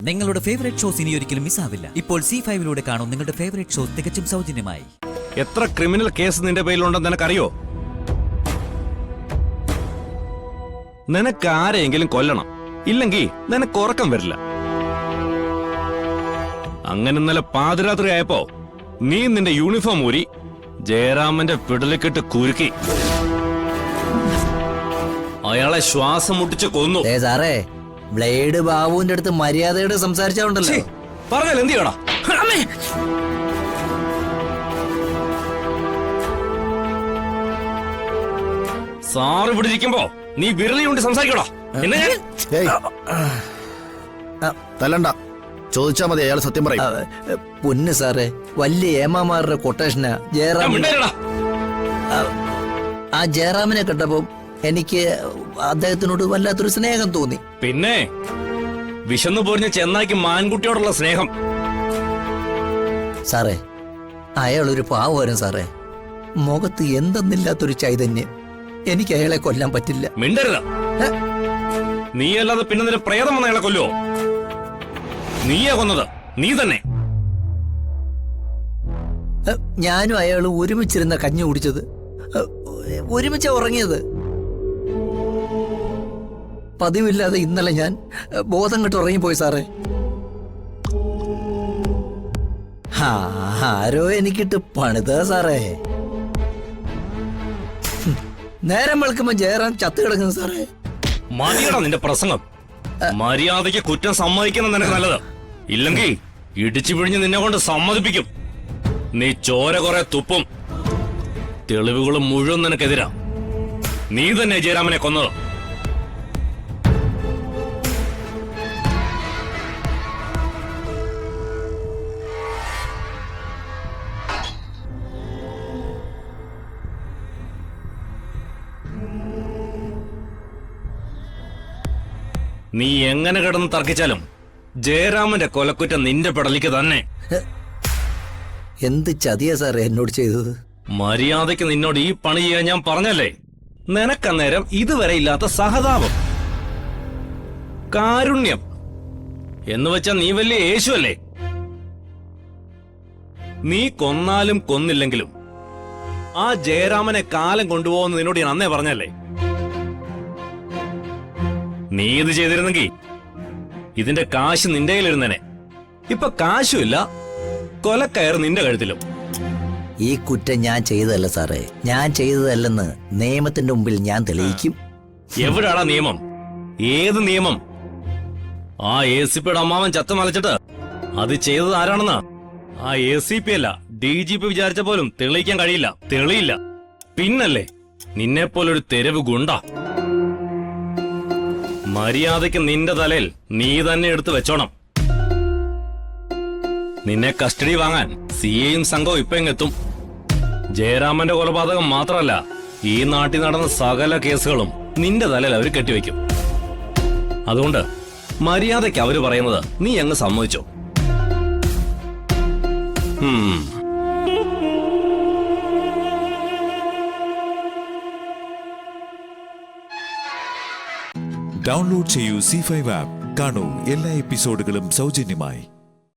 നിങ്ങളുടെ favourite shows ഇനി ഒരിക്കലും മിസ്സാവില്ല. ഇപ്പോൾ C5 കാണും നിങ്ങളുടെ ഫേവറേറ്റ് ഷോസ് തികച്ചും സൗജന്യമായി. എത്ര ക്രിമിനൽ കേസ് നിന്റെ പേരിലുണ്ടെന്ന് നിനക്കറിയോ? നിനക്ക് ആരെയെങ്കിലും കൊല്ലണം, ഇല്ലെങ്കിൽ നിനക്ക് ഉറക്കം വരില്ല. അങ്ങനെ ഇന്നലെ പാതിരാത്രി ആയപ്പോ നീ നിന്റെ യൂണിഫോം ഊരി ജയറാമന്റെ പിടലിക്കിട്ട് കുരുക്കി അയാളെ ശ്വാസം മുട്ടിച്ച് കൊന്നു. സാറേ, ബ്ലേഡ് ബാബുവിന്റെ അടുത്ത് മര്യാദയോടെ സംസാരിച്ചോണ്ടല്ലോ. പറഞ്ഞാൽ എന്ത് ചെയ്യടാ? സാറ് ഇവിടെ ഇരിക്കുമ്പോ നീ വിരളി കൊണ്ട് സംസാരിക്കടാ. തല്ലണ്ട, ചോദിച്ചാ മതി, അയാൾ സത്യം പറയും. പൊന്ന് സാറേ, വലിയ ഏമാമാരുടെ കൊട്ടേഷനാ ജയറാമൻ. ആ ജയറാമിനെ കണ്ടപ്പോ എനിക്ക് അദ്ദേഹത്തിനോട് വല്ലാത്തൊരു സ്നേഹം തോന്നി. പിന്നെ വിശന്നു പൊരിഞ്ഞ ചെന്നായ്ക്ക് മാൻകുട്ടിയോടുള്ള സ്നേഹം. സാറേ, അയാളൊരു പാവം സാറേ, മുഖത്ത് എന്തെന്നില്ലാത്തൊരു ചൈതന്യം. എനിക്ക് അയാളെ കൊല്ലാൻ പറ്റില്ല. മിണ്ടരുത്. നീ അല്ലാതെ പിന്നെ നിന്റെ പ്രേതം വന്ന അയാളെ കൊല്ലുവോ? നീയാ കൊന്നത്, നീ തന്നെ. ഞാനും അയാളും ഒരുമിച്ചിരുന്ന കഞ്ഞി കുടിച്ചത്, ഒരുമിച്ച് ഉറങ്ങിയത്. പതിവില്ലാതെ ഇന്നലെ ഞാൻ ബോധം കെട്ട് ഉറങ്ങിപ്പോയി സാറേ. ആരോ എനിക്കിട്ട് പണിത സാറേ. നേരം വെളുക്കുമ്പോ ജയറാം ചത്തു കിടക്കുന്നു സാറേ. മതിയടാ നിന്റെ പ്രസംഗം. മര്യാദയ്ക്ക് കുറ്റം സമ്മതിക്കണം നിനക്ക് നല്ലത്. ഇല്ലെങ്കിൽ ഇടിച്ചു പിഴിഞ്ഞ് നിന്നെ കൊണ്ട് സമ്മതിപ്പിക്കും. നീ ചോര കുറെ തുപ്പും. തെളിവുകളും മുഴുവൻ നിനക്കെതിരാ. നീ തന്നെ ജയറാമനെ കൊന്നത്. നീ എങ്ങനെ കിടന്ന് തർക്കിച്ചാലും ജയറാമന്റെ കൊലക്കുറ്റം നിന്റെ പെടലിക്ക് തന്നെ. എന്ത് ചതിയാ സാറേ എന്നോട് ചെയ്തത്? മര്യാദയ്ക്ക് നിന്നോട് ഈ പണി ചെയ്യാൻ ഞാൻ പറഞ്ഞല്ലേ. നിനക്കന്നേരം ഇതുവരെ ഇല്ലാത്ത സഹതാപം, കാരുണ്യം എന്ന് വെച്ചാ നീ വലിയ യേശുവല്ലേ. നീ കൊന്നാലും കൊന്നില്ലെങ്കിലും ആ ജയറാമനെ കാലം കൊണ്ടുപോകുന്ന നിന്നോട് ഞാൻ അന്നേ പറഞ്ഞല്ലേ. നീ ഇത് ചെയ്തിരുന്നെങ്കിൽ ഇതിന്റെ കാശ് നിന്റെ കയ്യിലിരുന്നേനെ. ഇപ്പൊ കാശുമില്ല, കൊലക്കയർ നിന്റെ കഴുത്തിലും. ഈ കുറ്റം ഞാൻ ചെയ്തതല്ല സാറേ, ഞാൻ ചെയ്തതല്ലെന്ന് നിയമത്തിന്റെ മുമ്പിൽ ഞാൻ തെളിയിക്കും. എവിടാടാ നിയമം? ഏത് നിയമം? ആ ACP അമ്മാവൻ ചത്ത മലച്ചിട്ട് അത് ചെയ്തത് ആരാണെന്ന് ആ ACP അല്ല DGP വിചാരിച്ച പോലും തെളിയിക്കാൻ കഴിയില്ല. തെളിയില്ല. പിന്നല്ലേ നിന്നെപ്പോലൊരു തെരുവ് ഗുണ്ട. മര്യാദയ്ക്ക് നിന്റെ തലയിൽ നീ തന്നെ എടുത്തു വെച്ചോണം. നിന്നെ കസ്റ്റഡി വാങ്ങാൻ CAയും സംഘവും ഇപ്പൊ ഇങ്ങെത്തും. ജയറാമന്റെ കൊലപാതകം മാത്രമല്ല, ഈ നാട്ടിൽ നടന്ന സകല കേസുകളും നിന്റെ തലയിൽ അവർ കെട്ടിവെക്കും. അതുകൊണ്ട് മര്യാദയ്ക്ക് അവര് പറയുന്നത് നീ അങ്ങ് സമ്മതിച്ചോ. ഡൗൺലോഡ് ചെയ്യൂ C5 ആപ്പ്. കാണൂ എല്ലാ എപ്പിസോഡുകളും സൗജന്യമായി.